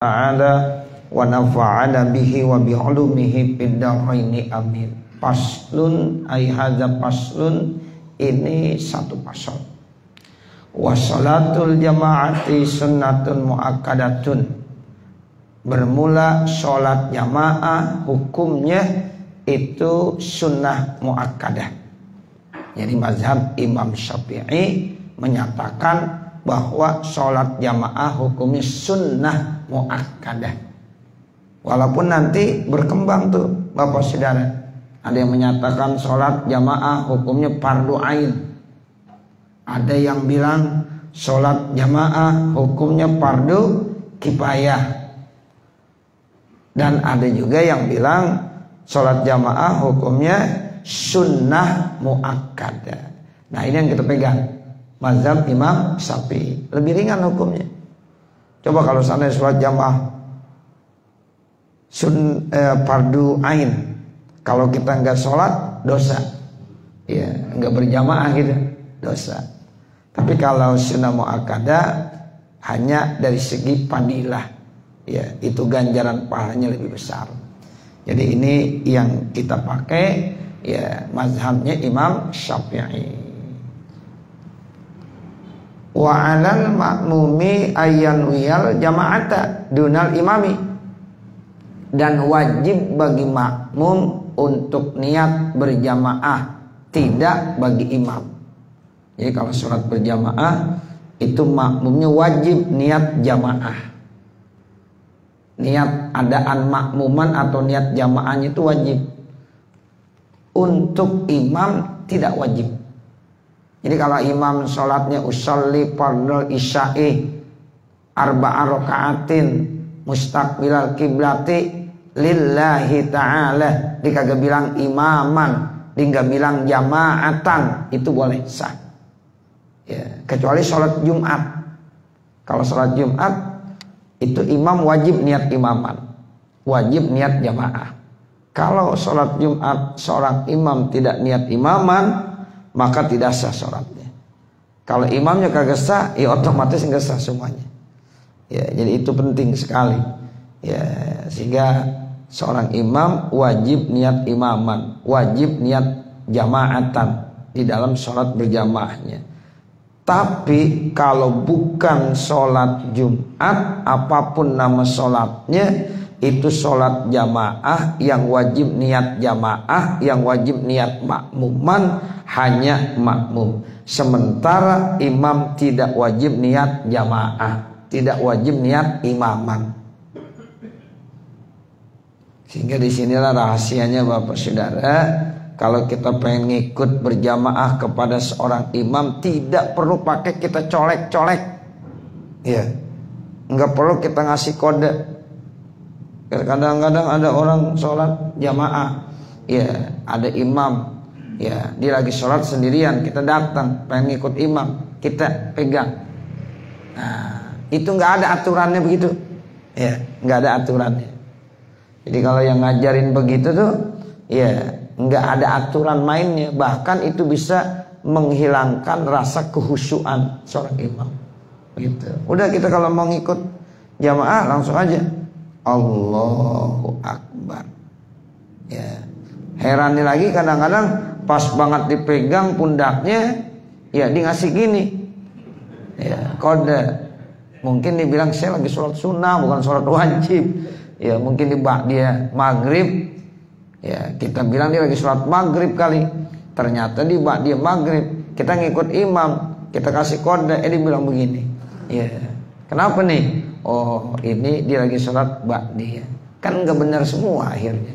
ta'ala wa nafa'ana bihi wa bi'ulumihi fid dharaini amin. Faslun ay hadza faslun, ini satu pasal. Wa salatul jama'ati sunnatun muakkadatun. Bermula sholat jamaah hukumnya itu sunnah muakkadah. Jadi mazhab Imam Syafi'i menyatakan bahwa sholat jamaah hukumnya sunnah muakkadah. Walaupun nanti berkembang tuh Bapak Saudara, ada yang menyatakan sholat jamaah hukumnya fardu ain, ada yang bilang sholat jamaah hukumnya fardu kifayah, dan ada juga yang bilang sholat jamaah hukumnya sunnah muakkadah. Nah ini yang kita pegang, mazhab Imam Syafi'i, lebih ringan hukumnya. Coba kalau seandainya sholat jamaah fardu ain, kalau kita nggak sholat dosa, ya nggak berjamaah gitu dosa. Tapi kalau sunnah muakkadah hanya dari segi fadilah, ya itu ganjaran pahalanya lebih besar. Jadi ini yang kita pakai, ya mazhabnya Imam Syafi'i. Wa 'alal ma'mumi ayyan wiyal jama'ata dunal imami, dan wajib bagi makmum untuk niat berjamaah, tidak bagi imam. Jadi kalau sholat berjamaah itu makmumnya wajib niat jamaah. Niat adaan makmuman atau niat jamaahnya itu wajib. Untuk imam tidak wajib. Jadi kalau imam sholatnya usolli fardhu isya'i arba'a raka'atin mustaqbilal kiblati lillahi ta'ala, dia kagak bilang imaman, dia nggak bilang jamaatan, itu boleh sah. Ya, kecuali sholat Jumat. Kalau sholat Jumat itu imam wajib niat imaman, wajib niat jamaah. Kalau sholat Jumat seorang imam tidak niat imaman, maka tidak sah sholatnya. Kalau imamnya kagak sah, ya otomatis nggak sah semuanya. Ya, jadi itu penting sekali. Ya, sehingga seorang imam wajib niat imaman, wajib niat jamaatan di dalam sholat berjamaahnya. Tapi kalau bukan sholat Jumat, apapun nama sholatnya, itu sholat jamaah, yang wajib niat jamaah, yang wajib niat makmuman hanya makmum. Sementara imam tidak wajib niat jamaah, tidak wajib niat imaman. Sehingga disinilah rahasianya Bapak Saudara. Kalau kita pengen ngikut berjamaah kepada seorang imam, tidak perlu pakai kita colek-colek, ya, nggak perlu kita ngasih kode. Kadang-kadang ada orang sholat jamaah, ya, ada imam, ya, dia lagi sholat sendirian, kita datang pengen ngikut imam, kita pegang. Nah, itu nggak ada aturannya begitu, ya, nggak ada aturannya. Jadi kalau yang ngajarin begitu tuh, ya, nggak ada aturan mainnya, bahkan itu bisa menghilangkan rasa kehusyuan seorang imam. Gitu. Udah kita kalau mau ngikut jamaah langsung aja Allahu Akbar. Ya. Herannya lagi kadang-kadang pas banget dipegang pundaknya, ya dia ngasih gini, ya kode. Mungkin dibilang saya lagi sholat sunnah bukan sholat wajib. Ya mungkin dia maghrib. Ya, kita bilang dia lagi sholat maghrib kali. Ternyata dia maghrib. Kita ngikut imam, kita kasih kode, dia bilang begini. Ya, kenapa nih? Oh, ini dia lagi sholat ba'diyah. Kan nggak benar semua akhirnya.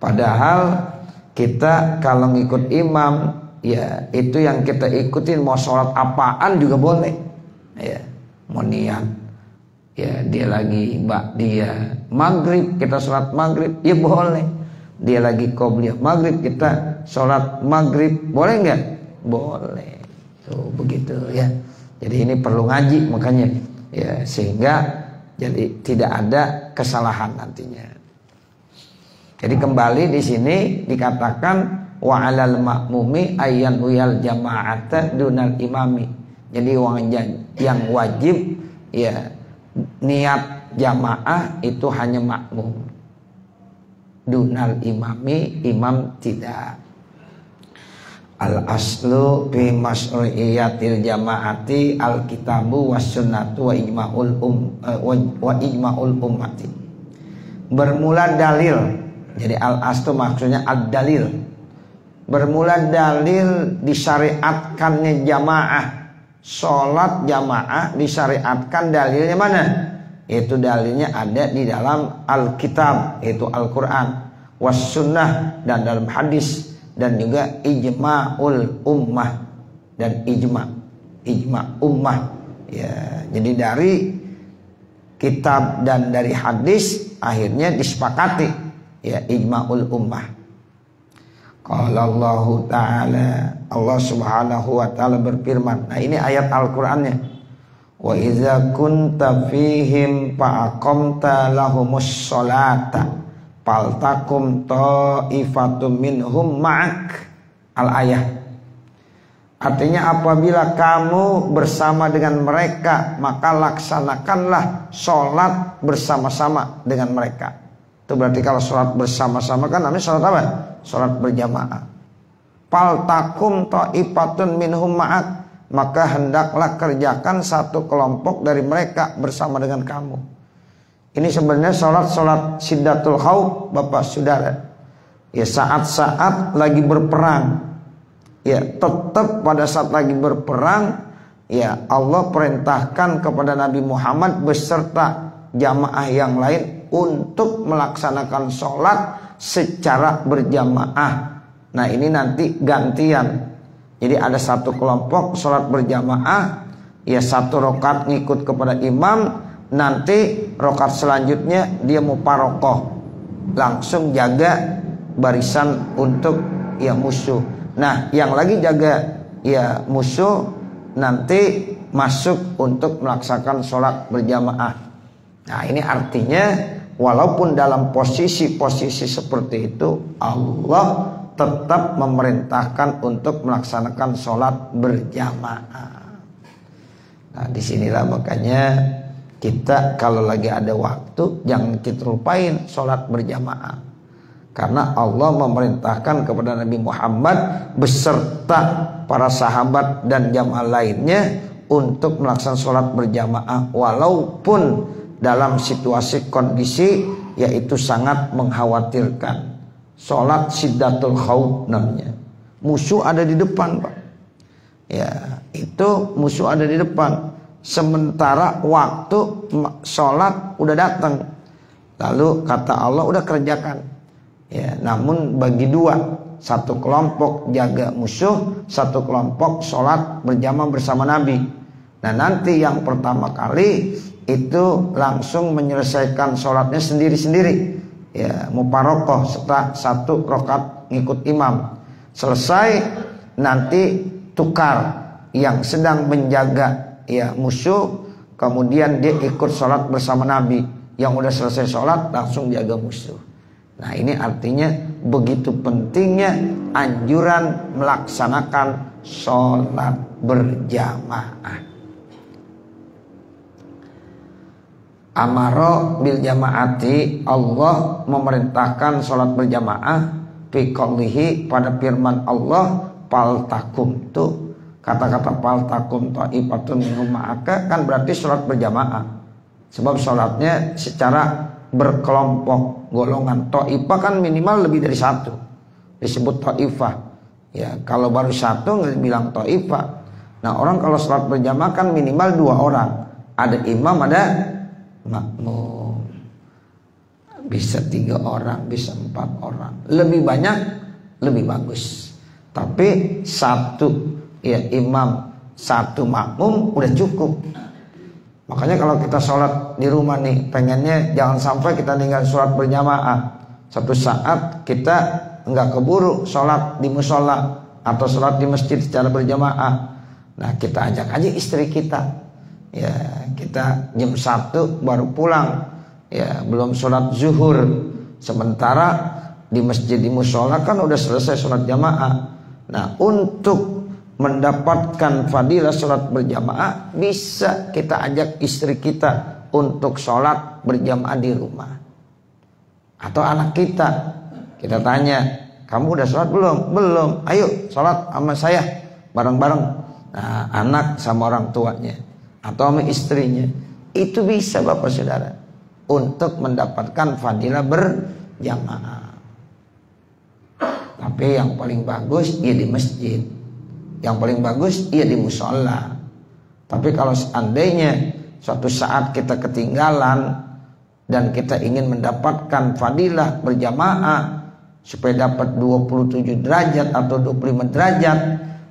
Padahal kita kalau ngikut imam, ya itu yang kita ikutin. Mau sholat apaan juga boleh. Ya, mau niat, ya dia lagi ba'diyah maghrib, kita sholat maghrib, ya boleh. Dia lagi qobliyah maghrib, kita sholat maghrib, boleh nggak? Boleh. Tuh begitu ya. Jadi ini perlu ngaji makanya, ya, sehingga jadi tidak ada kesalahan nantinya. Jadi kembali di sini dikatakan wa 'alal ma'mumi ayyan wiyal jama'ata dunal imami. Jadi yang wajib, ya, niat jamaah itu hanya makmum. Dunal imami, imam tidak. Al aslu fi masru'iyatil jamaati al kitabu was sunnatu wa ijma'ul ummati. Bermula dalil. Jadi al aslu maksudnya ad dalil. Bermula dalil disyariatkannya jamaah. Sholat jamaah disyariatkan, dalilnya mana? Itu dalilnya ada di dalam Alkitab, yaitu Al-Quran, was sunnah, dan dalam hadis, dan juga ijma'ul ummah, dan ijma ummah. Ya, jadi dari kitab dan dari hadis akhirnya disepakati, ya, ijma'ul ummah. Qala Allah Ta'ala, Allah Subhanahu wa Ta'ala berfirman. Nah, ini ayat Al-Qur'annya. Wa idza kunta fihim fa'aqamta lahumus sholata faltakum ta'ifatum minhum ma'ak. Al-ayah. Artinya apabila kamu bersama dengan mereka, maka laksanakanlah sholat bersama-sama dengan mereka. Itu berarti kalau sholat bersama-sama kan namanya sholat apa? Sholat berjamaah. Faltakum ta'ifatun minhum ma'ak, maka hendaklah kerjakan satu kelompok dari mereka bersama dengan kamu. Ini sebenarnya sholat Siddatul Khawf, Bapak Saudara. Ya, saat-saat lagi berperang. Ya, tetap pada saat lagi berperang, ya, Allah perintahkan kepada Nabi Muhammad beserta jamaah yang lain untuk melaksanakan sholat secara berjamaah. Nah, ini nanti gantian. Jadi ada satu kelompok sholat berjamaah, ya, satu rakaat ngikut kepada imam, nanti rakaat selanjutnya dia muparokoh, langsung jaga barisan untuk, ya, musuh. Nah, yang lagi jaga, ya, musuh nanti masuk untuk melaksanakan sholat berjamaah. Nah, ini artinya walaupun dalam posisi-posisi seperti itu, Allah tetap memerintahkan untuk melaksanakan sholat berjamaah. Nah, disinilah makanya kita kalau lagi ada waktu jangan kita lupain sholat berjamaah. Karena Allah memerintahkan kepada Nabi Muhammad beserta para sahabat dan jamaah lainnya untuk melaksanakan sholat berjamaah walaupun dalam situasi kondisi yaitu sangat mengkhawatirkan. Sholat Siddatul Khawf namanya. Musuh ada di depan, Pak. Ya, itu musuh ada di depan. Sementara waktu sholat udah datang. Lalu kata Allah udah kerjakan. Ya, namun bagi dua. Satu kelompok jaga musuh, satu kelompok sholat berjamaah bersama Nabi. Nah, nanti yang pertama kali itu langsung menyelesaikan sholatnya sendiri-sendiri. Ya, muparokoh setelah satu rakaat ngikut imam. Selesai nanti tukar yang sedang menjaga, ya, musuh, kemudian dia ikut sholat bersama Nabi. Yang udah selesai sholat langsung jaga musuh. Nah, ini artinya begitu pentingnya anjuran melaksanakan sholat berjamaah. Amaro bil jamaati, Allah memerintahkan sholat berjamaah fi qoulihi, pada firman Allah paltakum. Tuh kata-kata paltakum ta'ifatun minhum ma'aka kan berarti sholat berjamaah. Sebab sholatnya secara berkelompok, golongan. Ta'ifah kan minimal lebih dari satu, disebut ta'ifah. Ya, kalau baru satu nggak bilang ta'ifah. Nah, orang kalau sholat berjamaah kan minimal 2 orang. Ada imam, ada makmum. Bisa 3 orang, bisa 4 orang. Lebih banyak lebih bagus. Tapi satu, ya, imam, satu makmum udah cukup. Makanya kalau kita sholat di rumah nih, pengennya jangan sampai kita tinggal sholat berjamaah. Satu saat kita nggak keburu sholat di musola atau sholat di masjid secara berjamaah. Nah, kita ajak aja istri kita. Ya, kita jam 1 baru pulang. Ya, belum sholat zuhur. Sementara di masjid di musola kan udah selesai sholat jamaah. Nah, untuk mendapatkan fadilah sholat berjamaah bisa kita ajak istri kita untuk sholat berjamaah di rumah. Atau anak kita tanya, kamu udah sholat belum? Belum. Ayo sholat sama saya bareng-bareng. Nah, anak sama orang tuanya atau sama istrinya, itu bisa Bapak Saudara untuk mendapatkan fadilah berjamaah. Tapi yang paling bagus ya di masjid, yang paling bagus ya di musola. Tapi kalau seandainya suatu saat kita ketinggalan dan kita ingin mendapatkan fadilah berjamaah supaya dapat 27 derajat atau 25 derajat,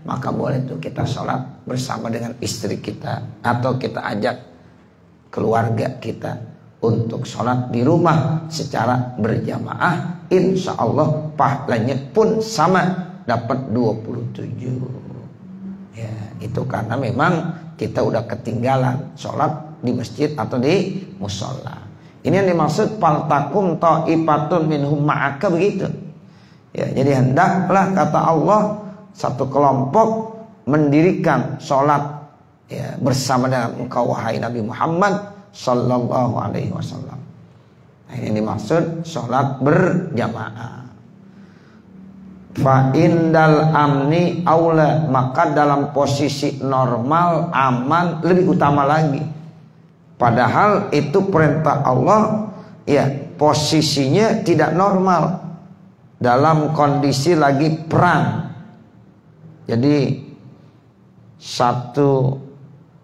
maka boleh tuh kita sholat bersama dengan istri kita atau kita ajak keluarga kita untuk sholat di rumah secara berjamaah. Insya Allah pahalanya pun sama, dapat 27. Ya, itu karena memang kita udah ketinggalan sholat di masjid atau di musola. Ini yang dimaksud faltakum ta'ifatun minhum ma'aka, begitu. Ya, jadi hendaklah kata Allah satu kelompok mendirikan sholat ya, bersama dengan engkau wahai Nabi Muhammad sallallahu alaihi wasallam. Nah, ini dimaksud sholat berjamaah. Fa indal amni aula, maka dalam posisi normal aman lebih utama lagi. Padahal itu perintah Allah, ya posisinya tidak normal dalam kondisi lagi perang. Jadi satu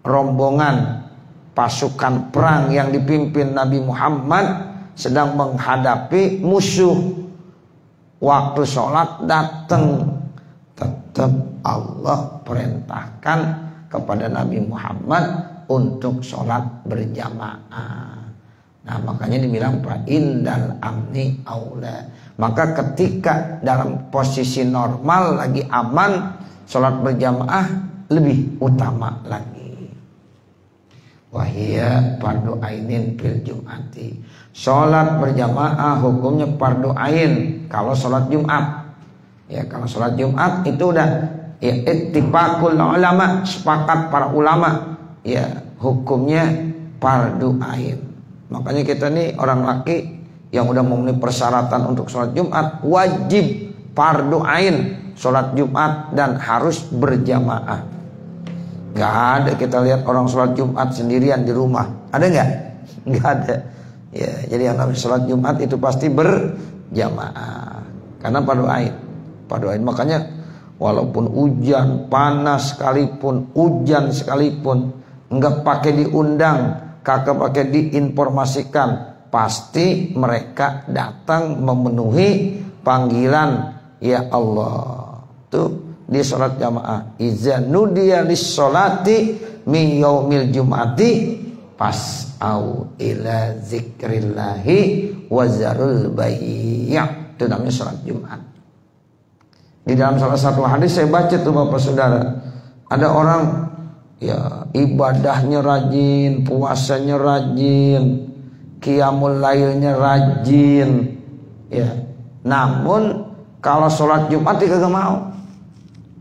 rombongan pasukan perang yang dipimpin Nabi Muhammad sedang menghadapi musuh. Waktu sholat datang, tetap Allah perintahkan kepada Nabi Muhammad untuk sholat berjamaah. Nah, makanya dibilang indal amni aula. Maka ketika dalam posisi normal lagi aman, sholat berjamaah lebih utama lagi. Wahia fardu ainin fil jum'ati. Sholat berjamaah hukumnya fardu ain kalau sholat Jumat. Ya, kalau sholat Jumat itu udah ya ittifaqul ulama, sepakat para ulama. Ya, hukumnya fardu ain. Makanya kita nih orang laki yang udah memenuhi persyaratan untuk sholat Jumat, wajib fardu ain sholat Jumat dan harus berjamaah. Gak ada kita lihat orang sholat Jumat sendirian di rumah. Ada nggak? Nggak ada. Ya, jadi yang namanya sholat Jumat itu pasti berjamaah karena fardu ain. Fardu ain. Makanya walaupun hujan, panas sekalipun, hujan sekalipun, enggak pakai diundang, kagak pakai diinformasikan, pasti mereka datang memenuhi panggilan ya Allah. Tuh di sholat jamaah, iza nudiya lis-sholati min yaumil jum'ati fas'au ila zikrillahi wazarul bai'. Itu namanya sholat Jumat. Di dalam salah satu hadis saya baca tuh Bapak Saudara, ada orang ya ibadahnya rajin, puasanya rajin, qiyamul lailnya rajin, ya. Namun kalau sholat Jumat dia kagak mau.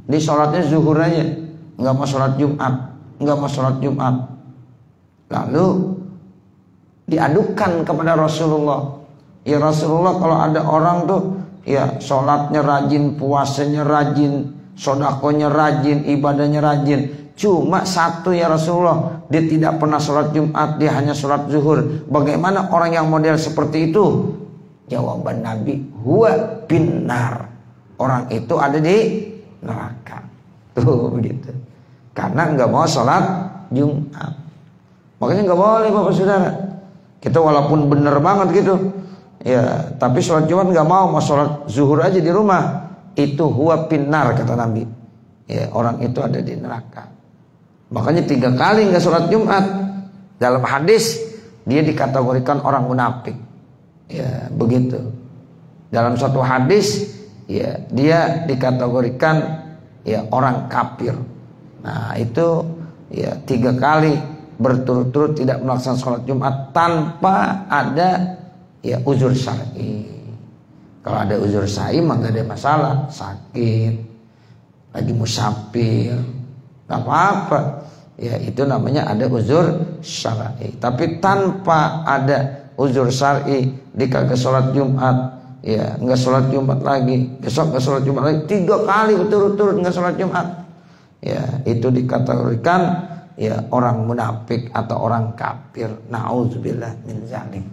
Di sholatnya zuhur aja, nggak mau sholat Jumat, nggak mau sholat Jumat. Lalu diadukan kepada Rasulullah. Ya Rasulullah, kalau ada orang tuh ya sholatnya rajin, puasanya rajin, sodakonya rajin, ibadahnya rajin, cuma satu ya Rasulullah, dia tidak pernah sholat Jumat, dia hanya sholat zuhur. Bagaimana orang yang model seperti itu? Jawaban Nabi, huwa binnar. Orang itu ada di neraka. Tuh begitu. Karena nggak mau sholat Jumat. Makanya nggak boleh Bapak Saudara. Kita walaupun bener banget gitu, ya, tapi sholat Jumat nggak mau sholat zuhur aja di rumah. Itu huwa binnar kata Nabi. Ya, orang itu ada di neraka. Makanya 3 kali nggak sholat Jumat. Dalam hadis dia dikategorikan orang munafik. Ya, begitu. Dalam satu hadis ya dia dikategorikan ya orang kafir. Nah, itu ya 3 kali berturut-turut tidak melaksanakan sholat Jumat tanpa ada ya uzur syar'i. Kalau ada uzur syar'i mah gak ada masalah, sakit, lagi musafir, gak apa-apa. ya itu namanya ada uzur syar'i. Tapi tanpa ada uzur syar'i, dia kagak sholat Jumat, ya nggak sholat Jumat lagi, besok nggak sholat Jumat lagi, 3 kali berturut-turut nggak sholat Jumat, ya itu dikategorikan ya orang munafik atau orang kafir. Nauzubillah min dzalik.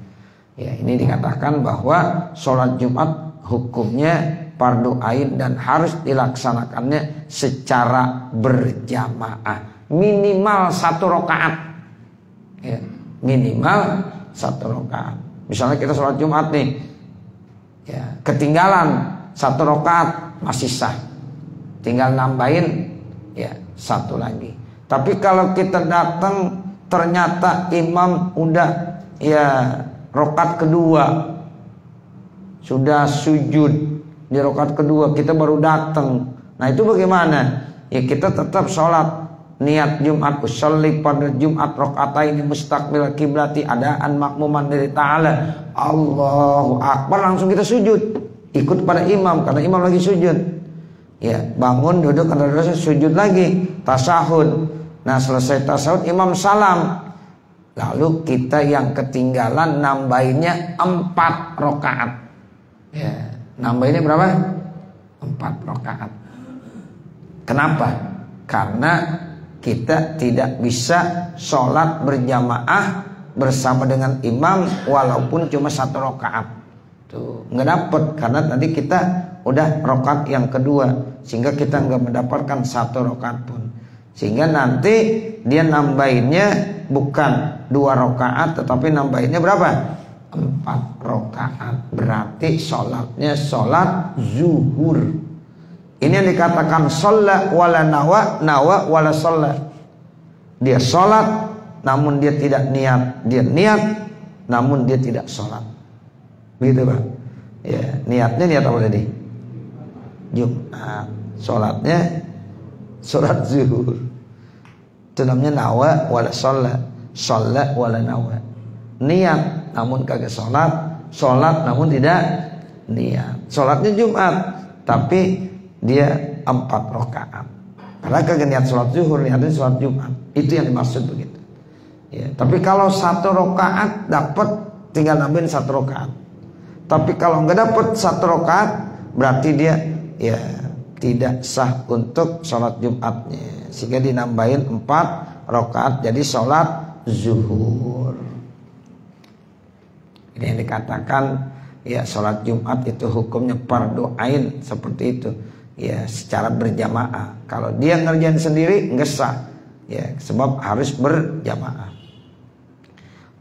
Ya ini dikatakan bahwa sholat Jumat hukumnya fardu ain dan harus dilaksanakannya secara berjamaah, minimal 1 rakaat, ya, minimal 1 rakaat. Misalnya kita sholat Jumat nih, ya ketinggalan 1 rakaat masih sah, tinggal nambahin ya 1 lagi. Tapi kalau kita datang ternyata imam udah ya rakaat kedua, sudah sujud di rakaat kedua, kita baru datang. Nah itu bagaimana? Ya kita tetap sholat niat Jumat, usolli pada Jumat rakaatain mustaqbil kiblati adaan makmuman dari ta'ala, Allahu akbar, langsung kita sujud ikut pada imam karena imam lagi sujud. Ya bangun duduk karena sujud lagi, tasahud. Nah selesai tasahud imam salam, lalu kita yang ketinggalan nambahinnya 4 rakaat. Ya nambahinnya berapa? 4 rakaat. Kenapa? Karena kita tidak bisa sholat berjamaah bersama dengan imam walaupun cuma 1 rakaat. Tuh nggak dapet karena tadi kita udah rakaat yang kedua, sehingga kita nggak mendapatkan 1 rakaat pun. Sehingga nanti dia nambahinnya bukan 2 rakaat, tetapi nambahinnya berapa? 4 rakaat. Berarti sholatnya sholat zuhur. Ini yang dikatakan sholat wala nawa wala sholat. Dia sholat namun dia tidak niat, dia niat namun dia tidak sholat. Begitu Pak. Ya, niatnya niat apa tadi? Jumat. Sholatnya sholat zuhur. Itu namanya nawa wala sholat. Sholat wala nawa. Niat namun kagak sholat, sholat namun tidak niat. Sholatnya Jumat tapi dia 4 rakaat. Karena kagak niat sholat zuhur, niatnya sholat Jumat. Itu yang dimaksud begitu. Ya, tapi kalau 1 rakaat dapat, tinggal nambahin 1 rakaat. Tapi kalau nggak dapat 1 rakaat, berarti dia ya tidak sah untuk sholat Jumatnya. Sehingga dinambahin 4 rakaat jadi sholat zuhur. Ini yang dikatakan ya sholat Jumat itu hukumnya fardu ain seperti itu. Ya secara berjamaah. Kalau dia ngerjain sendiri nggak sah. Ya sebab harus berjamaah.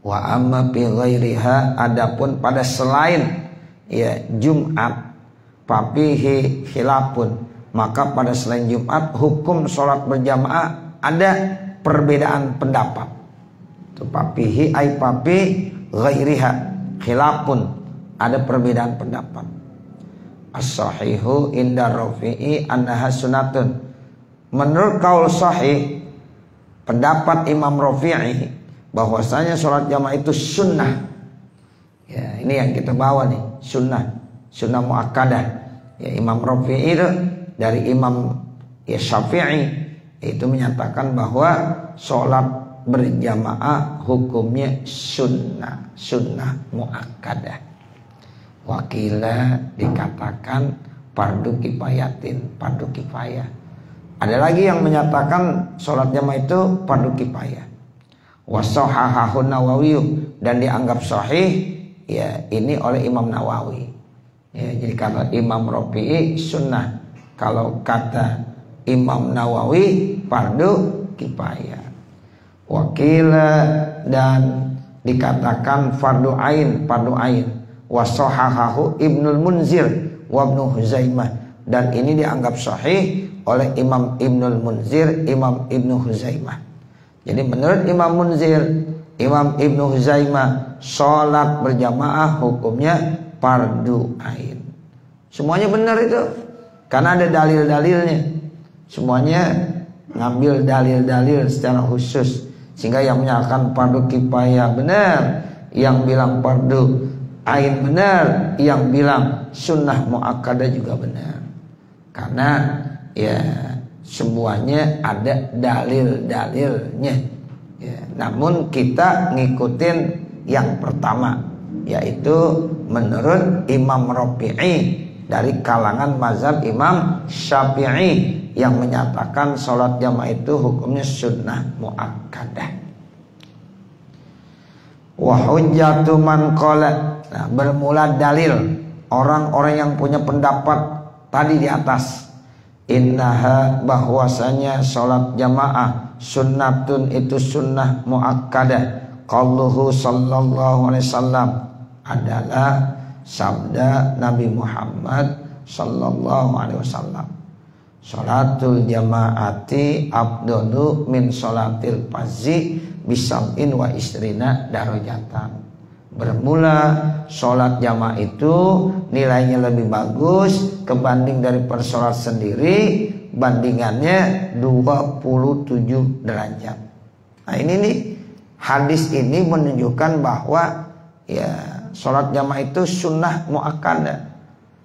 Wa amma fi ghairiha, adapun pada selain ya Jumat, fafihi khilafun, maka pada selain Jumat hukum sholat berjamaah ada perbedaan pendapat. Fafihi ay fafi ghairiha khilafun, ada perbedaan pendapat. As-sahihu inda Rafi'i annaha sunatun. Menurut kaul sahih pendapat Imam Rafi'i bahwasanya sholat jamaah itu sunnah. Ya, ini yang kita bawa nih, sunnah muakkadah. Ya, Imam Rafi'i itu dari Imam ya Syafi'i itu menyatakan bahwa sholat berjamaah hukumnya sunnah muakkadah. Wakila dikatakan fardu kifayatin, fardu kifayah. Ada lagi yang menyatakan sholat jamaah itu fardu kifayah. Wasohahahu Nawawi, dan dianggap sahih ya ini oleh Imam Nawawi. Ya, jadi kata Imam Rafi'i sunnah, kalau kata Imam Nawawi fardu kifayah. Wakila dan dikatakan fardu ain, wasohahahu Ibnul Munzir wa Ibnu Huzaimah, dan ini dianggap sahih oleh Imam Ibnul Munzir, Imam Ibnu Huzaimah. Jadi menurut Imam Munzir, Imam Ibnu Huzaimah, sholat berjamaah hukumnya fardu ain. Semuanya benar itu, karena ada dalil-dalilnya. Semuanya ngambil dalil-dalil secara khusus, sehingga yang menyatakan fardu kifayah benar, yang bilang fardu ain benar, yang bilang sunnah muakkadah juga benar. Karena ya semuanya ada dalil-dalilnya. Ya, namun kita ngikutin yang pertama, yaitu menurut Imam Rafi'i dari kalangan mazhab Imam Syafi'i yang menyatakan sholat jamaah itu hukumnya sunnah muakkadah. Wa hujjatu man qala. Nah, bermula dalil orang-orang yang punya pendapat tadi di atas. Innaha, bahwasanya sholat jamaah sunnatun, itu sunnah muakkadah. Qauluhu sallallahu alaihi wasallam adalah sabda Nabi Muhammad sallallahu alaihi wasallam. Sholatul jamaati afdalu min sholatil fardhi bisab'in wa isrina darajatan. Bermula sholat jamaah itu nilainya lebih bagus kebanding dari sholat sendiri, bandingannya 27 derajat. Nah ini nih, hadis ini menunjukkan bahwa ya sholat jamaah itu sunnah muakkadah.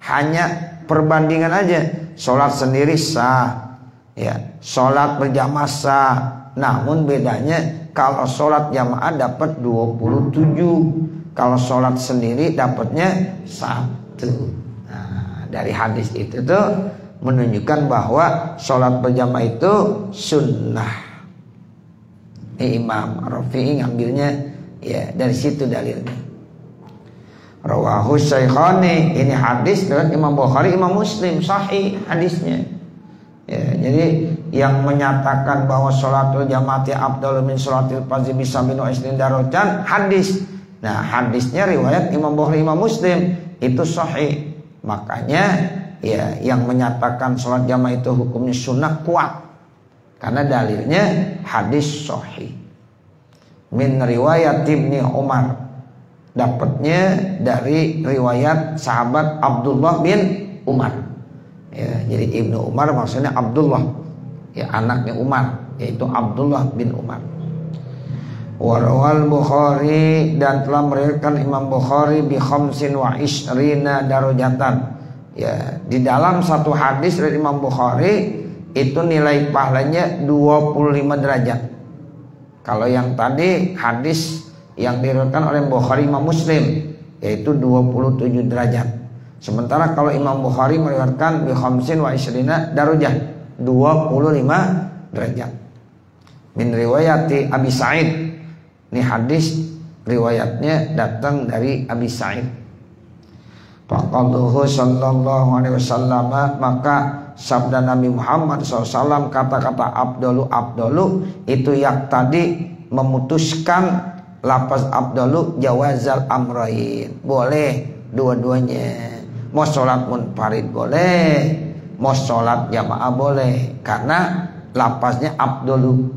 Hanya perbandingan aja, sholat sendiri sah, ya sholat berjamaah sah. Namun bedanya kalau sholat jamaah dapat 27, kalau sholat sendiri dapatnya 1. Nah, dari hadis itu tuh menunjukkan bahwa sholat berjamaah itu sunnah. Imam Rafi'i ngambilnya ya dari situ dalilnya. Rawahu Syaikhani, ini hadis dari Imam Bukhari, Imam Muslim, sahih hadisnya. Ya, jadi yang menyatakan bahwa sholatul jamaati afdalu min sholatil fardhi bisab'in wa isrin darajatan hadis. Nah, hadisnya riwayat Imam Bukhari, Imam Muslim itu sahih. Makanya ya yang menyatakan sholat jamaah itu hukumnya sunnah kuat karena dalilnya hadis sahih. Min riwayat Ibnu Umar, dapatnya dari riwayat sahabat Abdullah bin Umar. Ya, jadi Ibnu Umar maksudnya Abdullah, ya anaknya Umar, yaitu Abdullah bin Umar. Warawal Bukhari, dan telah meriwayatkan Imam Bukhari bi khamsin wa isrina darajatan. Ya, di dalam satu hadis dari Imam Bukhari itu nilai pahalanya 25 derajat. Kalau yang tadi hadis yang diriwayatkan oleh Bukhari Imam Muslim yaitu 27 derajat. Sementara kalau Imam Bukhari meriwayatkan bi khamsin wa isrina darajah, 25 derajat. Min riwayati Abi Sa'id. Ini hadis riwayatnya datang dari Abi Sa'id. Faqaluhu sallallahu alaihi wasallam, maka sabda Nabi Muhammad SAW, kata-kata abdolu itu yang tadi memutuskan lafaz abdolu jawazal amrain, boleh dua-duanya. Mau sholat munfarid boleh, mau sholat jamaah boleh, karena lafaznya abdolu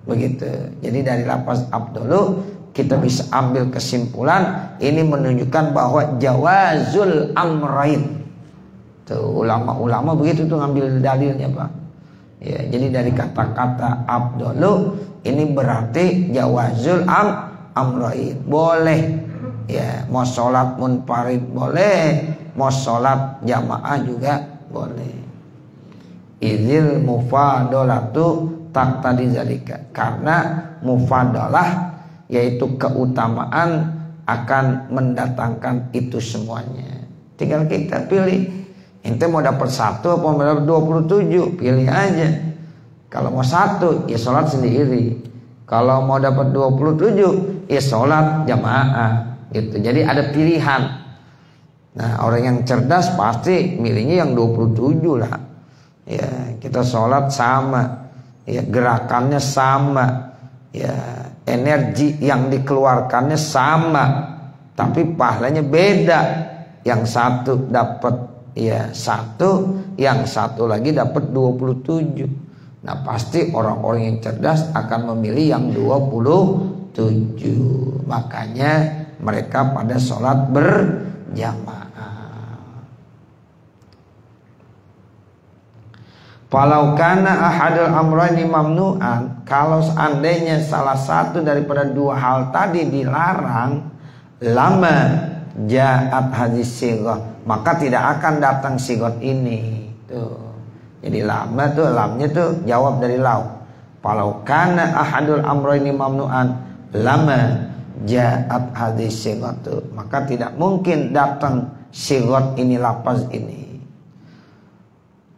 begitu. Jadi dari lafaz abdolu kita bisa ambil kesimpulan ini menunjukkan bahwa jawazul amrain. Tuh ulama-ulama begitu tuh ngambil dalilnya, Pak. Ya, jadi dari kata-kata abdolu ini berarti jawazul amrain, boleh. Ya, mau sholat munfarid boleh, mau sholat jamaah juga boleh. Idzil mufadolatu tak tadi zalika, karena mufadalah yaitu keutamaan akan mendatangkan itu semuanya. Tinggal kita pilih, ente mau dapat 1 apa mau dapat 27, pilih aja. Kalau mau 1 ya sholat sendiri, kalau mau dapat 27 ya sholat jamaah gitu. Jadi ada pilihan. Nah, orang yang cerdas pasti milihnya yang 27 lah. Ya, kita sholat sama, ya gerakannya sama, ya energi yang dikeluarkannya sama, tapi pahalanya beda. Yang satu dapat ya 1, yang satu lagi dapat 27. Nah, pasti orang-orang yang cerdas akan memilih yang 27. Makanya mereka pada sholat berjamaah. Falau kana ahadul amrayni mamnu'an, kalau seandainya salah satu daripada dua hal tadi dilarang, lama ja'at hadis sighah, maka tidak akan datang sighah ini. Tuh. Jadi lama tuh, lamnya tuh jawab dari lau. Falau kana ahadul amroini mamnu'an lama ja'at hadis sighatu. Maka tidak mungkin datang sighat ini, lafaz ini.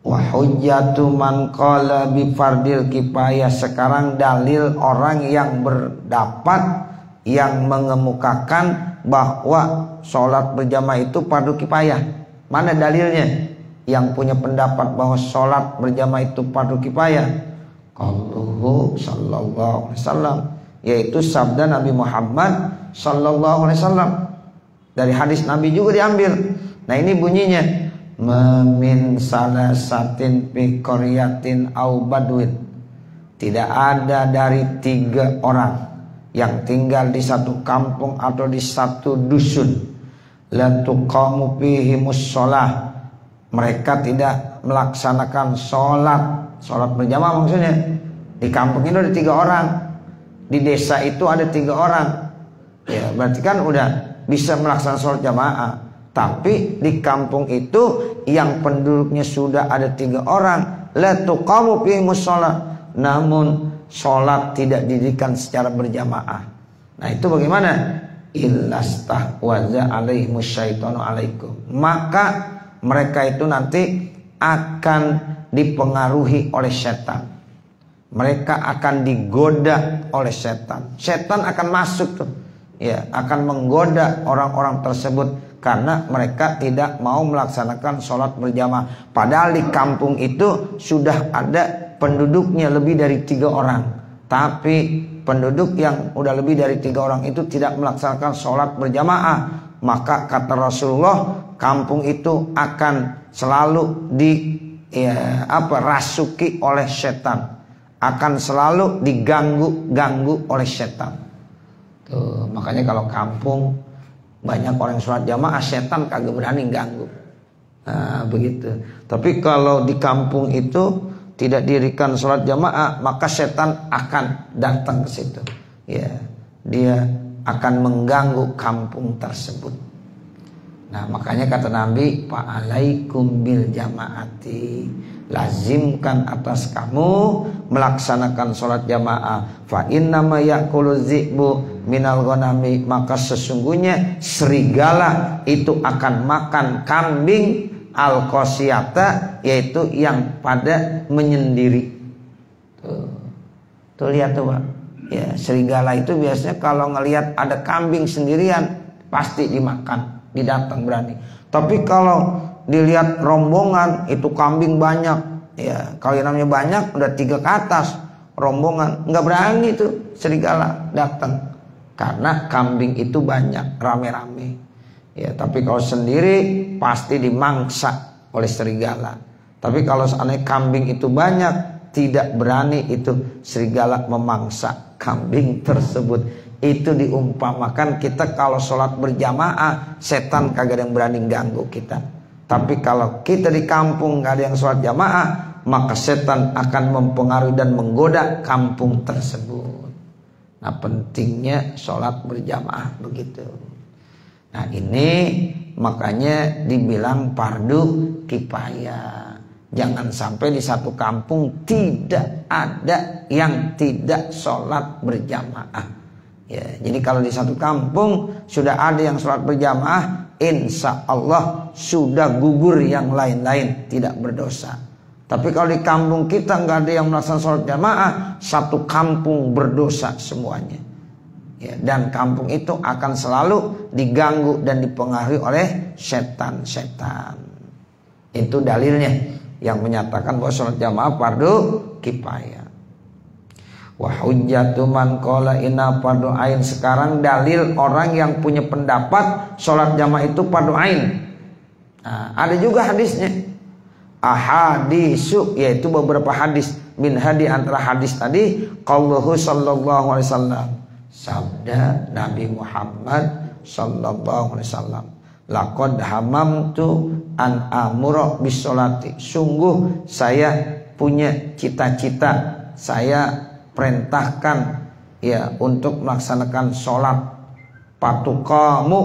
Wa hujjatu man qala bi fardil kifayah. Sekarang dalil orang yang berdapat, yang mengemukakan bahwa sholat berjamaah itu fardu kifayah. Mana dalilnya? Yang punya pendapat bahwa sholat berjamaah itu fardu kifayah, qauluhu sallallahu alaihi wasallam, yaitu sabda Nabi Muhammad sallallahu alaihi wasallam. Dari hadis Nabi juga diambil. Nah ini bunyinya, min salasatin fi qaryatin au badwin. Tidak ada dari 3 orang yang tinggal di satu kampung atau di satu dusun, la tuqamu fihimus shalah, mereka tidak melaksanakan sholat berjamaah. Maksudnya di kampung itu ada 3 orang, di desa itu ada 3 orang, ya berarti kan udah bisa melaksanakan sholat jamaah. Tapi di kampung itu yang penduduknya sudah ada 3 orang, la tuqamu fihimus shalah, namun sholat tidak didirikan secara berjamaah. Nah itu bagaimana? Illastahwaza alaihimus syaitanu alaikum, maka mereka itu nanti akan dipengaruhi oleh setan. Mereka akan digoda oleh setan. Setan akan masuk tuh, ya, akan menggoda orang-orang tersebut karena mereka tidak mau melaksanakan sholat berjamaah. Padahal di kampung itu sudah ada penduduknya lebih dari 3 orang, tapi penduduk yang udah lebih dari 3 orang itu tidak melaksanakan sholat berjamaah. Maka kata Rasulullah, kampung itu akan selalu rasuki oleh setan, akan selalu diganggu oleh setan. Tuh, makanya kalau kampung banyak orang sholat jamaah, setan kagak berani ganggu. Nah, begitu. Tapi kalau di kampung itu tidak dirikan sholat jamaah, maka setan akan datang ke situ. Ya, dia akan mengganggu kampung tersebut. Nah, makanya kata Nabi, fa'alaikum bil jamaati, lazimkan atas kamu melaksanakan sholat jamaah. Fa innama ya'kulu dzi'bu minal ghanami, maka sesungguhnya serigala itu akan makan kambing al-qasiyata, yaitu yang pada menyendiri. Tuh lihat tuh Pak. Ya, serigala itu biasanya kalau ngelihat ada kambing sendirian pasti dimakan, didatang berani. Tapi kalau dilihat rombongan itu kambing banyak, ya kalau yang namanya banyak udah 3 ke atas rombongan, nggak berani tuh serigala datang karena kambing itu banyak, rame-rame. Ya, tapi kalau sendiri pasti dimangsa oleh serigala. Tapi kalau seandainya kambing itu banyak, tidak berani itu serigala memangsa kambing tersebut. Itu diumpamakan kita kalau sholat berjamaah, setan kagak ada yang berani ganggu kita. Tapi kalau kita di kampung gak ada yang sholat jamaah, maka setan akan mempengaruhi dan menggoda kampung tersebut. Nah, pentingnya sholat berjamaah begitu. Nah, ini makanya dibilang fardu kifayah. Jangan sampai di satu kampung tidak ada yang tidak sholat berjamaah. Ya, jadi kalau di satu kampung sudah ada yang sholat berjamaah, insya Allah sudah gugur yang lain-lain, tidak berdosa. Tapi kalau di kampung kita nggak ada yang melaksanakan sholat jamaah, satu kampung berdosa semuanya. Ya, dan kampung itu akan selalu diganggu dan dipengaruhi oleh setan-setan. Itu dalilnya yang menyatakan bahwa sholat jamaah fardu kifayah. Wa hujjatu man qala inna fardu ain. Sekarang dalil orang yang punya pendapat sholat jamaah itu fardu ain. Nah, ada juga hadisnya. Ahadisu, yaitu beberapa hadis. Min hadi antara hadis tadi, qauluhu sallallahu alaihi wasallam, sabda Nabi Muhammad sallallahu alaihi wasallam, laqad hamamtu an amura bisolati. Sungguh saya punya cita-cita, saya perintahkan ya untuk melaksanakan sholat. Patuqamu,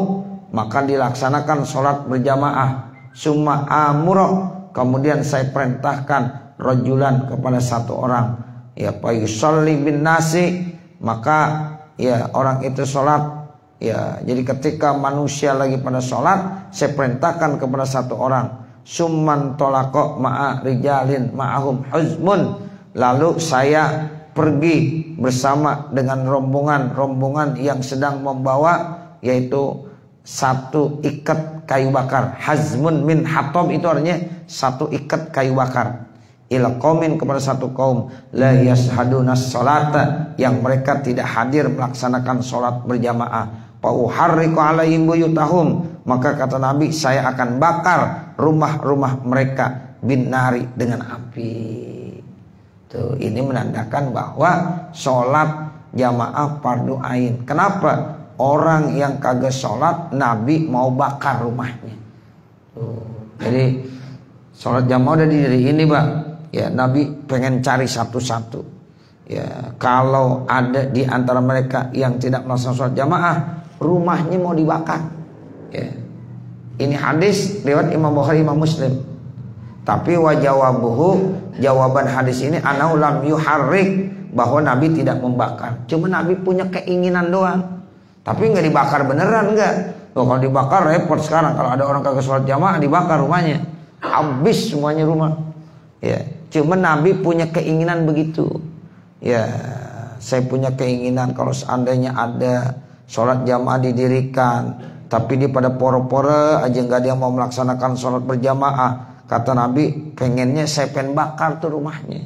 maka dilaksanakan sholat berjamaah. Summa amura, kemudian saya perintahkan rajulan kepada satu orang, ya fa yusalli bin nasi, maka ya orang itu sholat. Ya, jadi ketika manusia lagi pada sholat, saya perintahkan kepada satu orang, summan tolako ma'a rijalin ma'ahum huzmun, lalu saya pergi bersama dengan rombongan yang sedang membawa yaitu satu ikat kayu bakar. Hazmun min hatab itu artinya satu ikat kayu bakar. Ila qaumin, kepada satu kaum la yashhaduna sholata, yang mereka tidak hadir melaksanakan sholat berjamaah. Fa uharriqu alaihim buyutahum, maka kata Nabi, saya akan bakar rumah-rumah mereka bin nari, dengan api. Tuh, ini menandakan bahwa sholat jamaah fardu ain. Kenapa? Orang yang kagak sholat Nabi mau bakar rumahnya. Tuh, jadi sholat jamaah udah dari ini, Pak. Ya, Nabi pengen cari satu-satu. Ya, kalau ada di antara mereka yang tidak melaksanakan sholat jamaah, rumahnya mau dibakar. Ya. Ini hadis lewat Imam Bukhari, Imam Muslim. Tapi jawaban hadis ini anau lam yuharrik, bahwa Nabi tidak membakar. Cuma Nabi punya keinginan doang. Tapi nggak dibakar beneran, nggak. Kalau dibakar repot sekarang. Kalau ada orang kagak sholat jamaah dibakar rumahnya, habis semuanya rumah. Ya. Cuma Nabi punya keinginan begitu. Ya, saya punya keinginan kalau seandainya ada sholat jamaah didirikan, tapi dia pada poro-poro aja nggak dia mau melaksanakan sholat berjamaah. Kata Nabi, pengennya saya pengen bakar tuh rumahnya.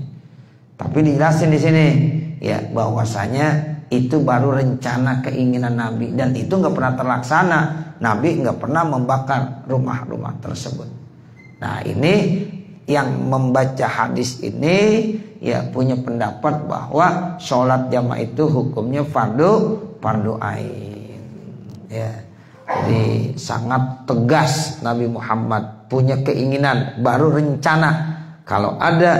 Tapi dijelasin di sini, ya bahwasanya itu baru rencana keinginan Nabi, dan itu nggak pernah terlaksana. Nabi nggak pernah membakar rumah-rumah tersebut. Nah, ini yang membaca hadis ini ya punya pendapat bahwa sholat jamaah itu hukumnya fardu ain. Ya, jadi sangat tegas Nabi Muhammad punya keinginan, baru rencana. Kalau ada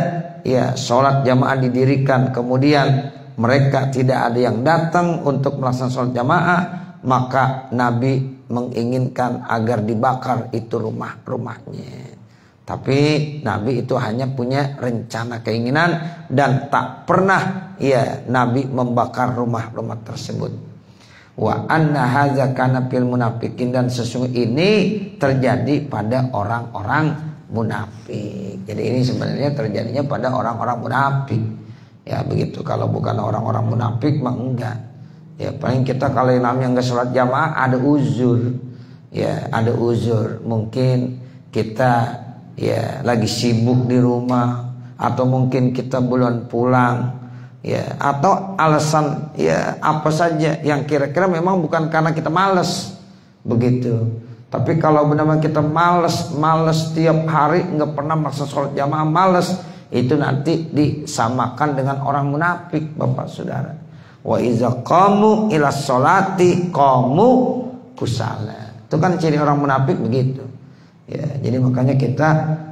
ya sholat jamaah didirikan, kemudian mereka tidak ada yang datang untuk melaksanakan sholat jamaah, maka Nabi menginginkan agar dibakar itu rumah-rumahnya. Tapi Nabi itu hanya punya rencana keinginan, dan tak pernah ya Nabi membakar rumah-rumah tersebut. Wa anna hadza kana fil munafiqin, dan sesungguhnya ini terjadi pada orang-orang munafik. Jadi ini sebenarnya terjadinya pada orang-orang munafik. Ya begitu, kalau bukan orang-orang munafik mah enggak. Ya paling kita kalau yang namanya enggak sholat jamaah ada uzur. Ya ada uzur, mungkin kita ya lagi sibuk di rumah, atau mungkin kita belum pulang, ya atau alasan ya apa saja yang kira-kira memang bukan karena kita malas begitu. Tapi kalau benar-benar kita malas tiap hari nggak pernah melaksanakan sholat jamaah, malas, itu nanti disamakan dengan orang munafik, Bapak Saudara. Wa iza qamu ila sholati qamu kusala. Itu kan ciri orang munafik begitu. Ya, jadi makanya kita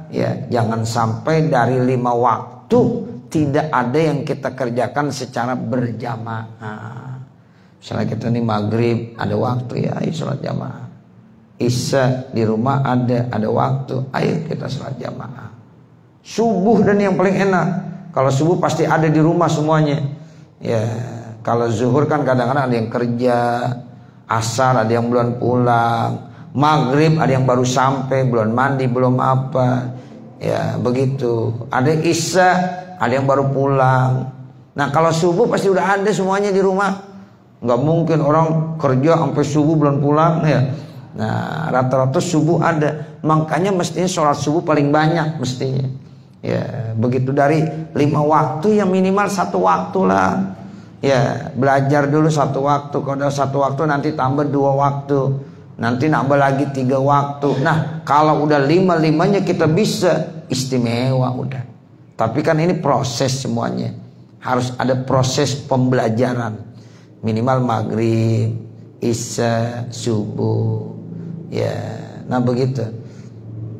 ya jangan sampai dari 5 waktu tidak ada yang kita kerjakan secara berjamaah. Misalnya kita nih maghrib ada waktu, ya ayo sholat jamaah. Isya di rumah ada waktu, ayo kita sholat jamaah. Subuh dan yang paling enak, kalau subuh pasti ada di rumah semuanya. Ya kalau zuhur kan kadang-kadang ada yang kerja, asar ada yang belum pulang, maghrib ada yang baru sampai, belum mandi, belum apa. Ya begitu. Ada isya, ada yang baru pulang. Nah kalau subuh pasti udah ada semuanya di rumah. Nggak mungkin orang kerja sampai subuh belum pulang ya. Nah rata-rata subuh ada. Makanya mestinya sholat subuh paling banyak mestinya. Ya begitu, dari 5 waktu ya minimal 1 waktu lah. Ya belajar dulu 1 waktu. Kalau udah 1 waktu nanti tambah 2 waktu. Nanti nambah lagi 3 waktu. Nah kalau udah 5-5-nya kita bisa, istimewa udah. Tapi kan ini proses semuanya. Harus ada proses pembelajaran. Minimal maghrib, isya, subuh. Ya, nah begitu.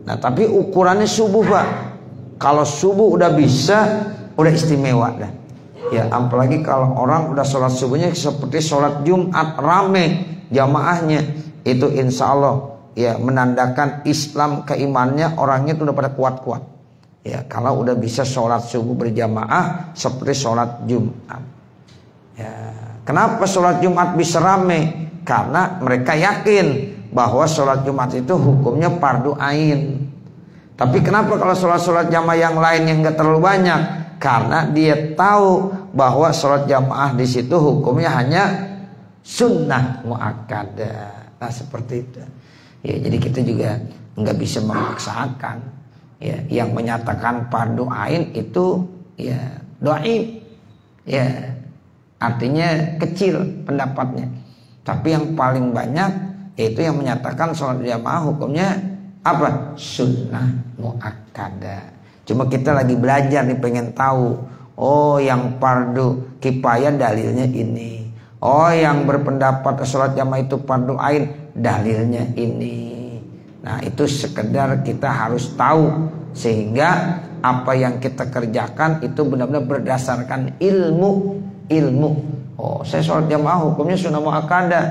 Nah tapi ukurannya subuh, Pak. Kalau subuh udah bisa, udah istimewa dah. Ya apalagi kalau orang udah sholat subuhnya seperti sholat Jumat rame jamaahnya. Itu insya Allah ya menandakan Islam, keimannya orangnya itu udah pada kuat-kuat. Ya, kalau udah bisa sholat subuh berjamaah seperti sholat Jumat. Ya, kenapa sholat Jumat bisa rame? Karena mereka yakin bahwa sholat Jumat itu hukumnya fardu ain. Tapi kenapa kalau sholat jamaah yang lain yang nggak terlalu banyak? Karena dia tahu bahwa sholat jamaah di situ hukumnya hanya sunnah muakkadah. Nah seperti itu. Ya, jadi kita juga nggak bisa memaksakan. Ya, yang menyatakan fardu ain itu ya dhaif. Ya, artinya kecil pendapatnya. Tapi yang paling banyak yaitu yang menyatakan sholat jamaah hukumnya apa? Sunnah muakkadah. Cuma kita lagi belajar nih, pengen tahu. Oh, yang fardu kifayah dalilnya ini. Oh, yang berpendapat sholat jamaah itu fardu ain dalilnya ini. Nah, itu sekedar kita harus tahu sehingga apa yang kita kerjakan itu benar-benar berdasarkan ilmu. Oh, saya sholat jamaah hukumnya sunnah muakkadah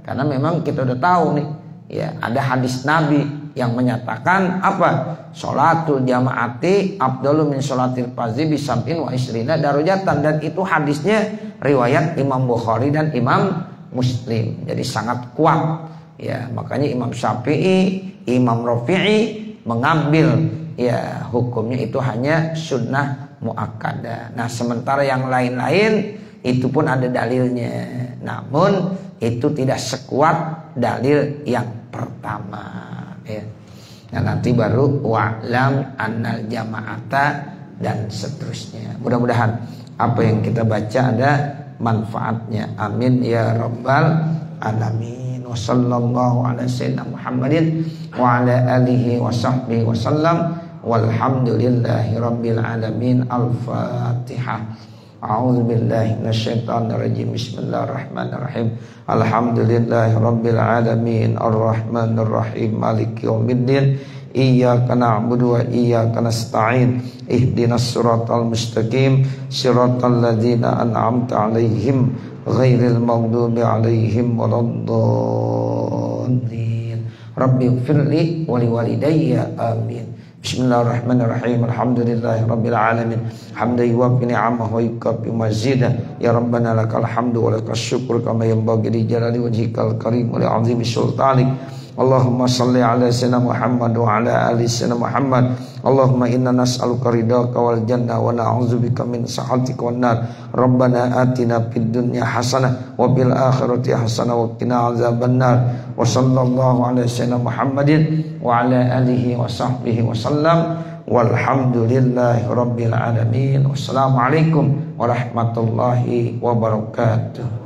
karena memang kita udah tahu nih. Ya, ada hadis Nabi yang menyatakan apa? Sholatul jamaati afdalu min sholatil fardhi bi sab'in wa isrina darajatan, dan itu hadisnya riwayat Imam Bukhari dan Imam Muslim. Jadi sangat kuat. Ya, makanya Imam Syafi'i, Imam Rafi'i mengambil ya hukumnya itu hanya sunnah muakkadah. Nah, sementara yang lain-lain itu pun ada dalilnya. Namun itu tidak sekuat dalil yang pertama. Ya. Nah, nanti baru wa'lam annal jama'ata dan seterusnya. Mudah-mudahan apa yang kita baca ada manfaatnya. Amin ya rabbal alamin. Wa sallallahu ala sayyidina Muhammadin wa ala alihi wa sahbihi wa sallam. Walhamdulillahi rabbil alamin. Al-Fatihah. A'udzu billahi minasyaitonir rajim. Bismillahirrahmanirrahim. Alhamdulillahi rabbil alamin. Arrahmanir rahim. Maliki yaumiddin. Iyyaka na'budu wa iyyaka nasta'in. Ihdinas siratal mustaqim. Siratal ladzina an'amta 'alaihim ghairil maghdubi 'alaihim waladdallin. Rabbighfirli wa liwalidayya. Amin. Bismillahirrahmanirrahim. Alhamdulillahi rabbil alamin. Hamdan yuwaffi ni'amahu wa yukafi mazidah. Ya Rabbana lakal hamdu wa lakal syukur kama yanbaghi li jalali wajhikal karim wa li 'azimi sultanik. Allahumma salli ala sayyidina Muhammad wa ala ali sayyidina Muhammad. Allahumma inna nas'aluka ridhaka wal jannah wa na'udzubika min sakhatika wan nar. Rabbana atina fid dunya hasanah wa fil akhirati hasanah wa qina azabannar. Wa sallallahu ala sayyidina Muhammadin wa ala alihi wa sahbihi wa sallam. Walhamdulillahi rabbil alamin. Wassalamualaikum warahmatullahi wabarakatuh.